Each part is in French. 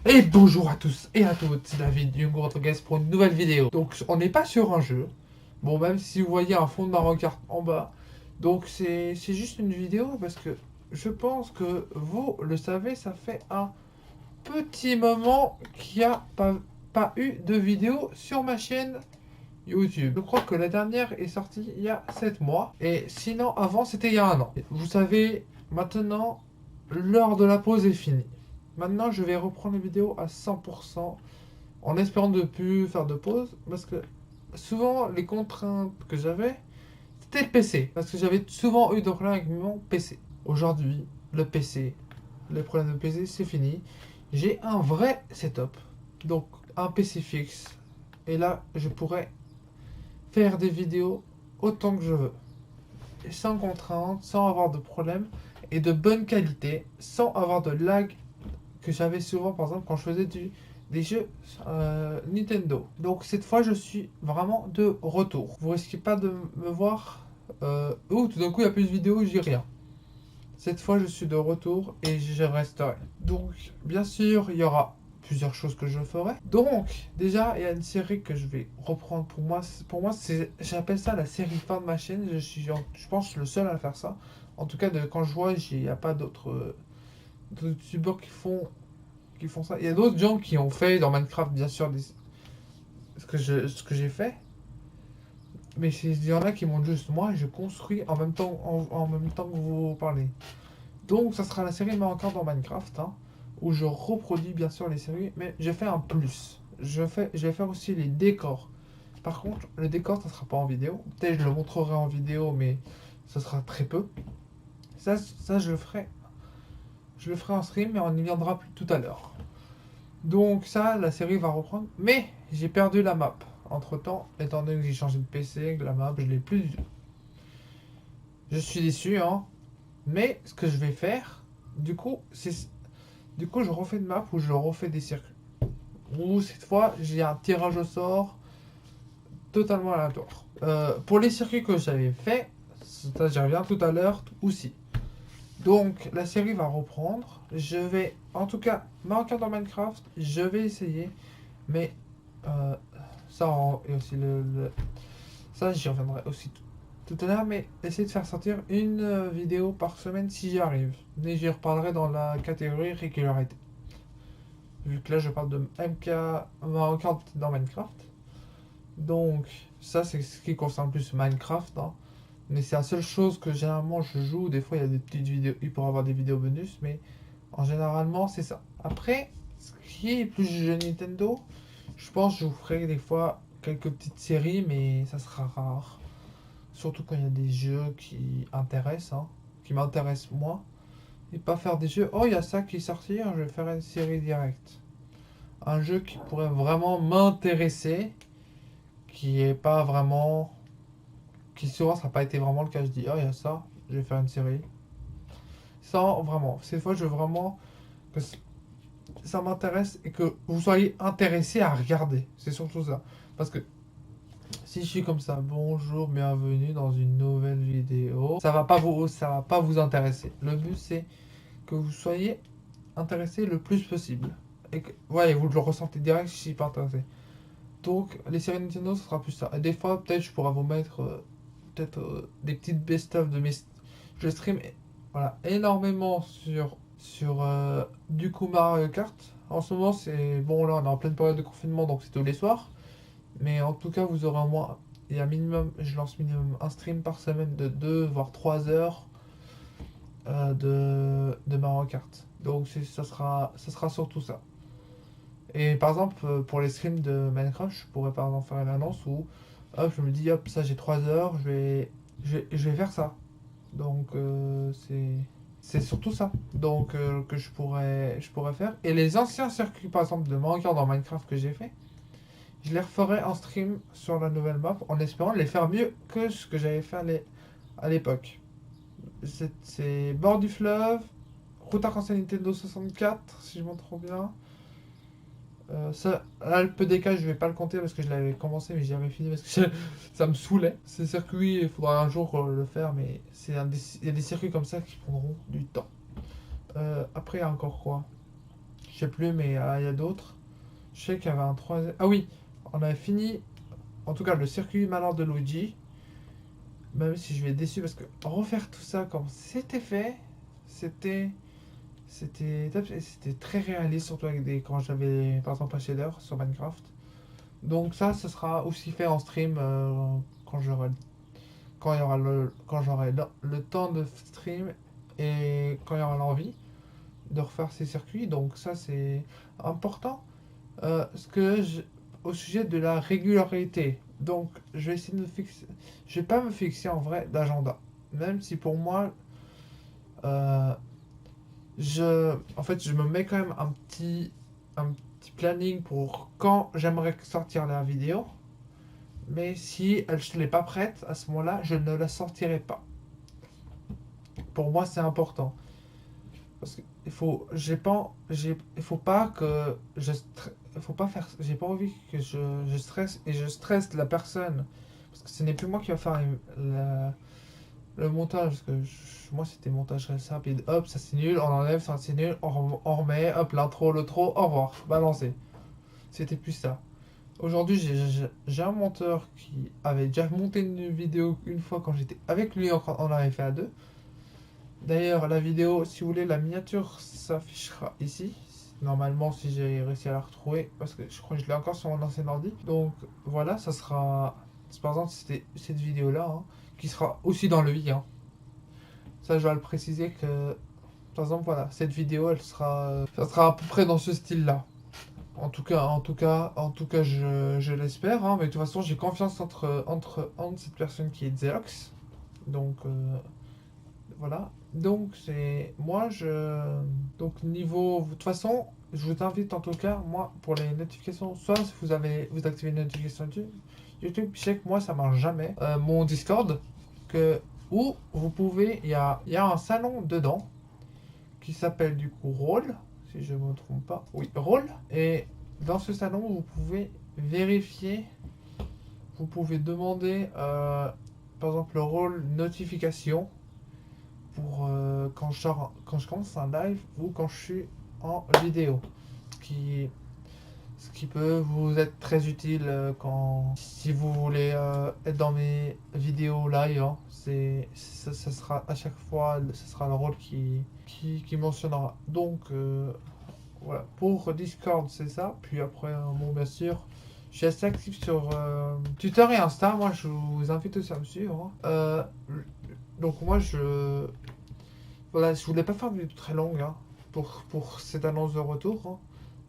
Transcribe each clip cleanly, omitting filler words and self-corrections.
Et bonjour à tous et à toutes, c'est David du Guest pour une nouvelle vidéo. Donc on n'est pas sur un jeu, bon même si vous voyez un fond de Mario Kart en bas. Donc c'est juste une vidéo parce que je pense que vous le savez, ça fait un petit moment qu'il n'y a pas eu de vidéo sur ma chaîne YouTube. Je crois que la dernière est sortie il y a 7 mois et sinon avant c'était il y a un an. Vous savez, maintenant l'heure de la pause est finie. Maintenant, je vais reprendre les vidéos à 100% en espérant de ne plus faire de pause parce que souvent les contraintes que j'avais c'était le PC parce que j'avais souvent eu des problèmes avec mon PC. Aujourd'hui, le PC, les problèmes de PC, c'est fini. J'ai un vrai setup, donc un PC fixe et là je pourrais faire des vidéos autant que je veux, sans contrainte, sans avoir de problème et de bonne qualité, sans avoir de lag que j'avais souvent par exemple quand je faisais des jeux Nintendo. Donc cette fois je suis vraiment de retour. Vous risquez pas de me voir tout d'un coup il n'y a plus de vidéos, j'ai rien. Cette fois je suis de retour et je resterai. Donc bien sûr il y aura plusieurs choses que je ferai. Donc déjà il y a une série que je vais reprendre pour moi c'est, j'appelle ça la série fin de ma chaîne. Je pense le seul à faire ça. En tout cas quand je vois il n'y a pas d'autres youtubeurs qui font ça. Il y a d'autres gens qui ont fait dans Minecraft, bien sûr, ce que j'ai fait. Mais il y en a qui montrent juste moi et je construis en même temps que vous parlez. Donc ça sera la série mais encore dans Minecraft, hein, où je reproduis bien sûr les séries, mais j'ai fait un plus. Je vais faire aussi les décors. Par contre, le décor, ça sera pas en vidéo. Peut-être je le montrerai en vidéo, mais ça sera très peu. Ça je le ferai. Je le ferai en stream, mais on y viendra plus tout à l'heure. Donc ça, la série va reprendre. Mais j'ai perdu la map. Entre temps, étant donné que j'ai changé de PC, que la map, je l'ai plus du tout. Je suis déçu, hein. Mais ce que je vais faire, du coup, je refais une map où je refais des circuits. Où cette fois, j'ai un tirage au sort totalement aléatoire. Pour les circuits que j'avais fait, ça j'y reviens tout à l'heure aussi. Donc la série va reprendre. Je vais, en tout cas, Mario dans Minecraft, je vais essayer. Mais euh, et aussi ça, j'y reviendrai aussi tout à l'heure, mais essayez de faire sortir une vidéo par semaine si j'y arrive. Mais j'y reparlerai dans la catégorie régularité. Vu que là, je parle de MK Mario dans Minecraft. Donc, ça, c'est ce qui concerne plus Minecraft, hein. Mais c'est la seule chose que généralement je joue. Des fois, il y a des petites vidéos, il pourrait avoir des vidéos bonus, mais en généralement, c'est ça. Après, ce qui est plus jeu Nintendo, je pense que je vous ferai des fois quelques petites séries, mais ça sera rare. Surtout quand il y a des jeux qui intéressent, hein, qui m'intéressent moi. Et pas faire des jeux, oh il y a ça qui est sorti, je vais faire une série directe. Un jeu qui pourrait vraiment m'intéresser, qui est pas vraiment... Qui souvent ça n'a pas été vraiment le cas, je dis, oh il y a ça, je vais faire une série. Sans vraiment, cette fois je veux vraiment que ça m'intéresse et que vous soyez intéressé à regarder. C'est surtout ça. Parce que si je suis comme ça, bonjour, bienvenue dans une nouvelle vidéo, ça va pas vous intéresser. Le but c'est que vous soyez intéressé le plus possible. Et que, ouais, vous le ressentez direct si je suis pas intéressé. Donc les séries Nintendo, ce sera plus ça. Et des fois, peut-être je pourrais vous mettre des petites best-of de mes... Je stream voilà, énormément sur du coup Mario Kart. En ce moment, c'est bon, là on est en pleine période de confinement, donc c'est tous les soirs. Mais en tout cas, vous aurez au moins, il y a minimum, je lance minimum un stream par semaine de 2 voire 3 heures de Mario Kart. Donc ça sera surtout ça. Et par exemple, pour les streams de Minecraft, je pourrais par exemple faire une annonce où hop, je me dis hop, ça j'ai 3 heures, je vais faire ça. Donc c'est surtout ça. Donc que je pourrais faire. Et les anciens circuits par exemple de Mario Kart dans Minecraft que j'ai fait, je les referai en stream sur la nouvelle map en espérant les faire mieux que ce que j'avais fait à l'époque. C'est bord du fleuve, route arc-en-ciel Nintendo 64, si je m'en trompe bien. Ça, là, le PDK, je vais pas le compter parce que je l'avais commencé, mais j'y avais fini parce que ça me saoulait. Ces circuits, il faudra un jour le faire, mais il y a des circuits comme ça qui prendront du temps. Après, il y a encore quoi? Je sais plus, mais il y a d'autres. Je sais qu'il y avait un troisième. Ah oui, on avait fini, en tout cas, le circuit malin de Luigi. Même si je vais être déçu parce que refaire tout ça comme c'était fait, c'était c'était très réaliste, surtout avec des quand j'avais par exemple un shader sur Minecraft. Donc ça sera aussi fait en stream quand j'aurai quand j'aurai le temps de stream et quand il y aura l'envie de refaire ces circuits. Donc ça c'est important. Ce que au sujet de la régularité. Donc je vais essayer de me fixer. Je vais pas me fixer en vrai d'agenda. Même si pour moi euh, en fait, je me mets quand même un petit planning pour quand j'aimerais sortir la vidéo. Mais si elle n'est pas prête, à ce moment-là, je ne la sortirai pas. Pour moi, c'est important. Parce qu'il faut, il faut pas que il faut pas faire, j'ai pas envie que je stresse et je stresse la personne. Parce que ce n'est plus moi qui va faire le montage. Parce que moi, c'était montage rapide. Hop, ça c'est nul, on enlève, ça c'est nul, on remet, hop, l'intro, le trop, au revoir, balancé. C'était plus ça. Aujourd'hui, j'ai un monteur qui avait déjà monté une vidéo une fois quand j'étais avec lui, on l'avait fait à deux. D'ailleurs, la vidéo, si vous voulez, la miniature s'affichera ici. Normalement, si j'ai réussi à la retrouver, parce que je crois que je l'ai encore sur mon ancien ordi. Donc voilà, ça sera. Par exemple, c'était cette vidéo-là, hein, qui sera aussi dans le i. Hein. Ça, je dois le préciser que. Par exemple, voilà, cette vidéo, ça sera à peu près dans ce style-là. En tout cas, je l'espère. Hein, mais de toute façon, j'ai confiance entre cette personne qui est Xerox. Donc, voilà. Donc, c'est. Moi, je. Donc, niveau. De toute façon, je vous invite en tout cas, moi, pour les notifications, soit si vous activez les notifications YouTube, je sais que moi, ça marche jamais. Mon Discord, où vous pouvez. Il y a un salon dedans qui s'appelle du coup Roll, si je me trompe pas. Oui, Roll. Et dans ce salon, vous pouvez vérifier. Vous pouvez demander, par exemple, le rôle notification pour quand je commence un live ou quand je suis en vidéo. Ce qui peut vous être très utile si vous voulez être dans mes vidéos live. Hein, ça sera à chaque fois, ce sera le rôle qui mentionnera. Donc voilà, pour Discord c'est ça. Puis après, bon bien sûr, je suis assez actif sur Twitter et Insta. Moi je vous invite aussi à me suivre. Hein. Donc moi voilà, je voulais pas faire une vidéo très longue hein, pour cette annonce de retour. Hein.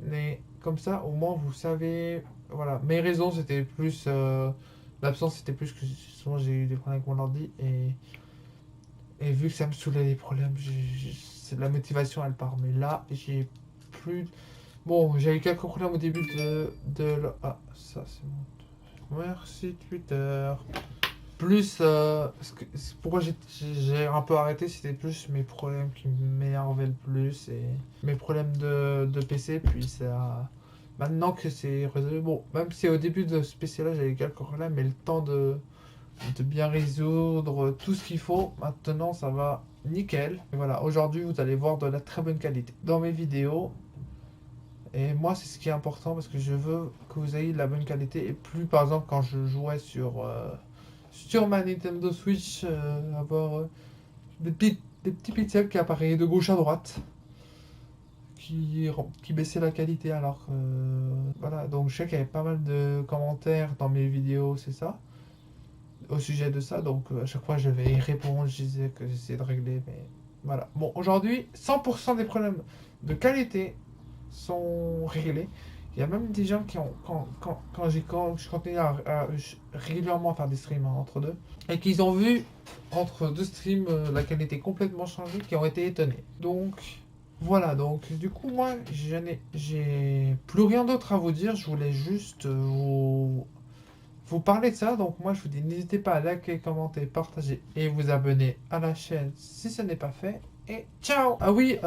Mais comme ça, au moins, vous savez. Voilà, mes raisons, c'était plus. L'absence, c'était plus que souvent j'ai eu des problèmes avec mon ordi. Et vu que ça me saoulait les problèmes, c'est la motivation, elle part. Mais là, j'ai plus. Bon, j'ai eu quelques problèmes au début ah, ça, c'est mon. Merci, Twitter. Plus. Pourquoi j'ai un peu arrêté, c'était plus mes problèmes qui m'énervaient le plus et mes problèmes de PC. Puis ça. Maintenant que c'est résolu, bon, même si au début de ce PC-là j'avais quelques problèmes, mais le temps de bien résoudre tout ce qu'il faut, maintenant ça va nickel. Et voilà, aujourd'hui vous allez voir de la très bonne qualité dans mes vidéos. Et moi, c'est ce qui est important parce que je veux que vous ayez de la bonne qualité et plus, par exemple, quand je jouais sur ma Nintendo Switch, avoir des petits pixels qui apparaissaient de gauche à droite, qui baissaient la qualité. Alors que, voilà, donc je sais qu'il y avait pas mal de commentaires dans mes vidéos, c'est ça, au sujet de ça. Donc à chaque fois, je vais y répondre, je disais que j'essayais de régler, mais voilà. Bon, aujourd'hui, 100% des problèmes de qualité sont réglés. Il y a même des gens qui ont, quand je continue régulièrement à faire des streams hein, entre deux, et qu'ils ont vu entre deux streams la qualité complètement changée, qui ont été étonnés. Donc voilà, donc du coup moi j'ai plus rien d'autre à vous dire, je voulais juste vous parler de ça. Donc moi je vous dis n'hésitez pas à liker, commenter, partager et vous abonner à la chaîne si ce n'est pas fait. Et ciao. Ah oui,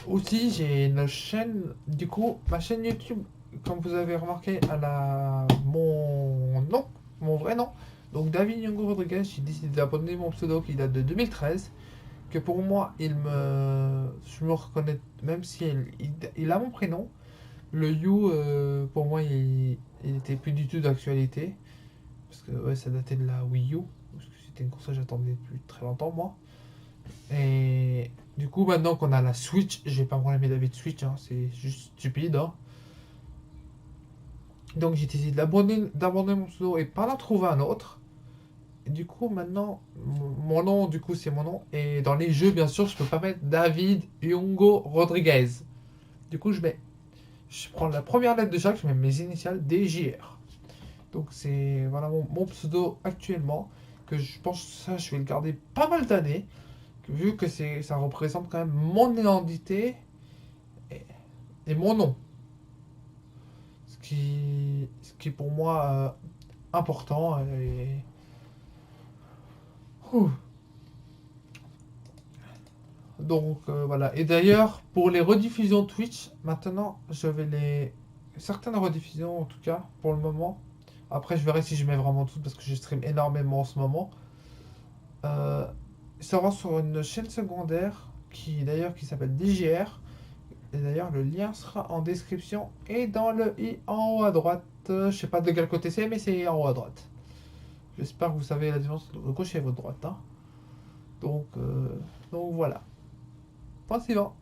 aussi, j'ai une chaîne, du coup, ma chaîne YouTube, comme vous avez remarqué, elle a mon nom, mon vrai nom. Donc, David Nyongo Rodriguez, j'ai décidé d'abonner mon pseudo qui date de 2013, que pour moi, je me reconnais, même si il a mon prénom, le You, pour moi, il était plus du tout d'actualité. Parce que ouais, ça datait de la Wii U. Parce que c'était une console que j'attendais depuis très longtemps, moi. Et du coup, maintenant qu'on a la Switch, j'ai pas vraiment aimé d'avis de Switch, hein, c'est juste stupide. Hein. Donc j'ai décidé d'abandonner mon pseudo et pas d'en trouver un autre. Et du coup, maintenant, mon nom, du coup, c'est mon nom. Et dans les jeux, bien sûr, je peux pas mettre David Yungo Rodriguez. Du coup, je prends la première lettre de chaque, je mets mes initiales DJR. Donc c'est voilà mon pseudo actuellement. Que je pense que ça, je vais le garder pas mal d'années. Vu que ça représente quand même mon identité et, et mon nom. Ce qui est pour moi important. Ouh. Donc voilà. Et d'ailleurs, pour les rediffusions Twitch, maintenant, je vais les. Certaines rediffusions en tout cas, pour le moment. Après, je verrai si je mets vraiment toutes parce que je stream énormément en ce moment. Euh, Ça va sur une chaîne secondaire qui s'appelle DJR. Et d'ailleurs, le lien sera en description et dans le i en haut à droite. Je sais pas de quel côté c'est, mais c'est en haut à droite. J'espère que vous savez la différence entre votre gauche et votre droite. Hein. Donc, donc voilà. Point suivant.